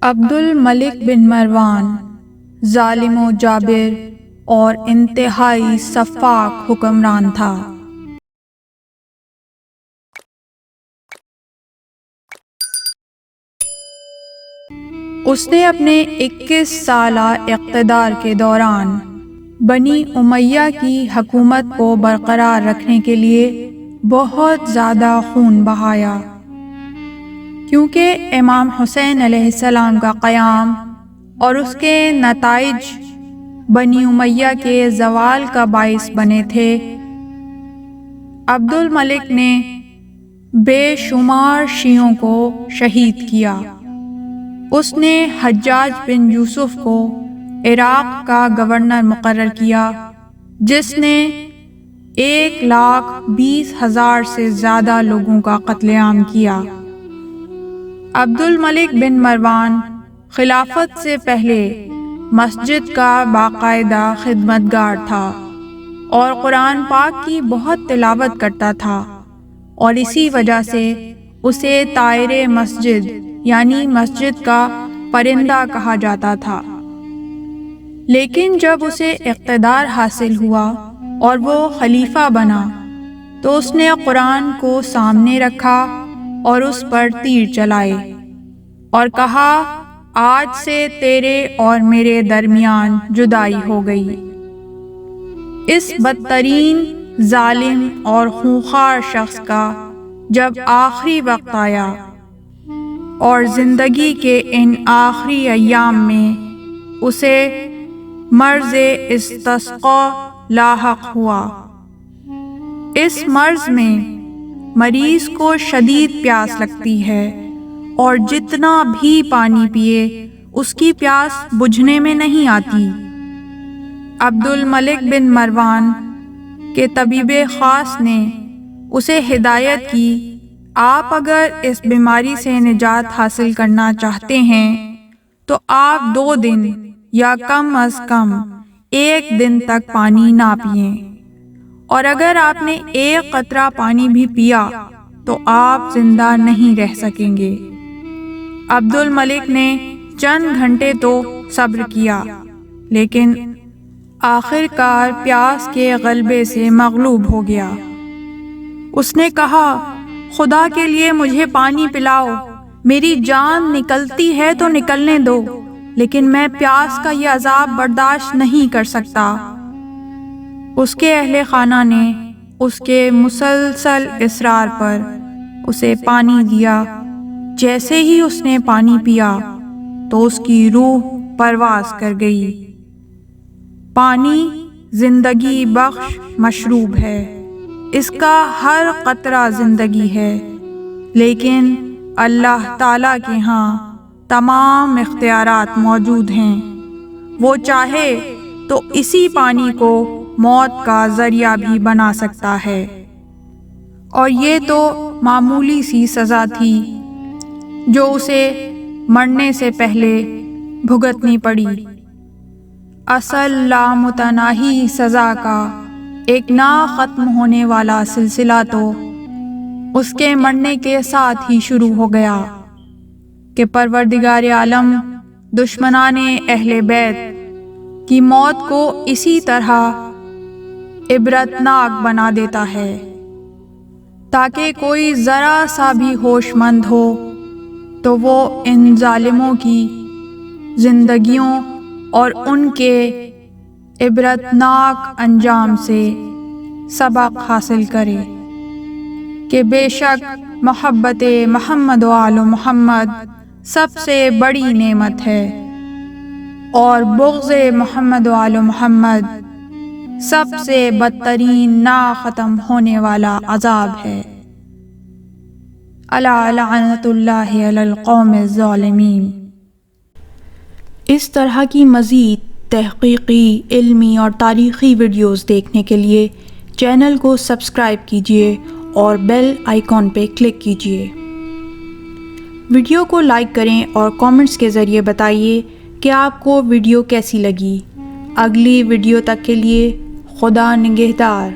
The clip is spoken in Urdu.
عبد الملک بن مروان ظالم و جابر اور انتہائی سفاک حکمران تھا۔ اس نے اپنے 21 سالہ اقتدار کے دوران بنی امیہ کی حکومت کو برقرار رکھنے کے لیے بہت زیادہ خون بہایا، کیونکہ امام حسین علیہ السلام کا قیام اور اس کے نتائج بنی امیہ کے زوال کا باعث بنے تھے۔ عبد الملک نے بے شمار شیعوں کو شہید کیا۔ اس نے حجاج بن یوسف کو عراق کا گورنر مقرر کیا، جس نے 1,20,000 سے زیادہ لوگوں کا قتل عام کیا۔ عبد الملک بن مروان خلافت سے پہلے مسجد کا باقاعدہ خدمتگار تھا اور قرآن پاک کی بہت تلاوت کرتا تھا، اور اسی وجہ سے اسے طائر مسجد یعنی مسجد کا پرندہ کہا جاتا تھا۔ لیکن جب اسے اقتدار حاصل ہوا اور وہ خلیفہ بنا تو اس نے قرآن کو سامنے رکھا اور اس پر تیر چلائے اور کہا، آج سے تیرے اور میرے درمیان جدائی ہو گئی۔ اس بدترین ظالم اور خونخوار شخص کا جب آخری وقت آیا اور زندگی کے ان آخری ایام میں اسے مرض استسقاء لاحق ہوا۔ اس مرض میں مریض کو شدید پیاس لگتی ہے اور جتنا بھی پانی پیے اس کی پیاس بجھنے میں نہیں آتی۔ عبد الملک بن مروان کے طبیب خاص نے اسے ہدایت کی، آپ اگر اس بیماری سے نجات حاصل کرنا چاہتے ہیں تو آپ 2 دن یا کم از کم 1 دن تک پانی نہ پئیں، اور اگر آپ نے 1 قطرہ پانی بھی پیا تو آپ زندہ نہیں رہ سکیں گے۔ عبد الملک نے چند گھنٹے تو صبر کیا، لیکن آخر کار پیاس کے غلبے سے مغلوب ہو گیا۔ اس نے کہا، خدا کے لیے مجھے پانی پلاؤ، میری جان نکلتی ہے تو نکلنے دو، لیکن میں پیاس کا یہ عذاب برداشت نہیں کر سکتا۔ اس کے اہل خانہ نے اس کے مسلسل اصرار پر اسے پانی دیا۔ جیسے ہی اس نے پانی پیا تو اس کی روح پرواز کر گئی۔ پانی زندگی بخش مشروب ہے، اس کا ہر قطرہ زندگی ہے، لیکن اللہ تعالیٰ کے ہاں تمام اختیارات موجود ہیں۔ وہ چاہے تو اسی پانی کو موت کا ذریعہ بھی بنا سکتا ہے، اور یہ تو معمولی سی سزا تھی جو اسے مرنے سے پہلے بھگتنی پڑی۔ اصل لامتناہی سزا کا ایک نہ ختم ہونے والا سلسلہ تو اس کے مرنے کے ساتھ ہی شروع ہو گیا کہ پروردگار عالم دشمنان اہل بیت کی موت کو اسی طرح عبرتناک بنا دیتا ہے تاکہ کوئی ذرا سا بھی ہوش مند ہو تو وہ ان ظالموں کی زندگیوں اور ان کے عبرتناک انجام سے سبق حاصل کرے کہ بے شک محبت محمد و آل محمد سب سے بڑی نعمت ہے، اور بغض محمد و آل محمد سب سے بدترین نا ختم ہونے والا عذاب ہے۔ الا لعنت اللہ علی القوم الظالمین۔ اس طرح کی مزید تحقیقی، علمی اور تاریخی ویڈیوز دیکھنے کے لیے چینل کو سبسکرائب کیجیے اور بیل آئیکن پہ کلک کیجیے۔ ویڈیو کو لائک کریں اور کامنٹس کے ذریعے بتائیے کہ آپ کو ویڈیو کیسی لگی۔ اگلی ویڈیو تک کے لیے خدا نگہدار۔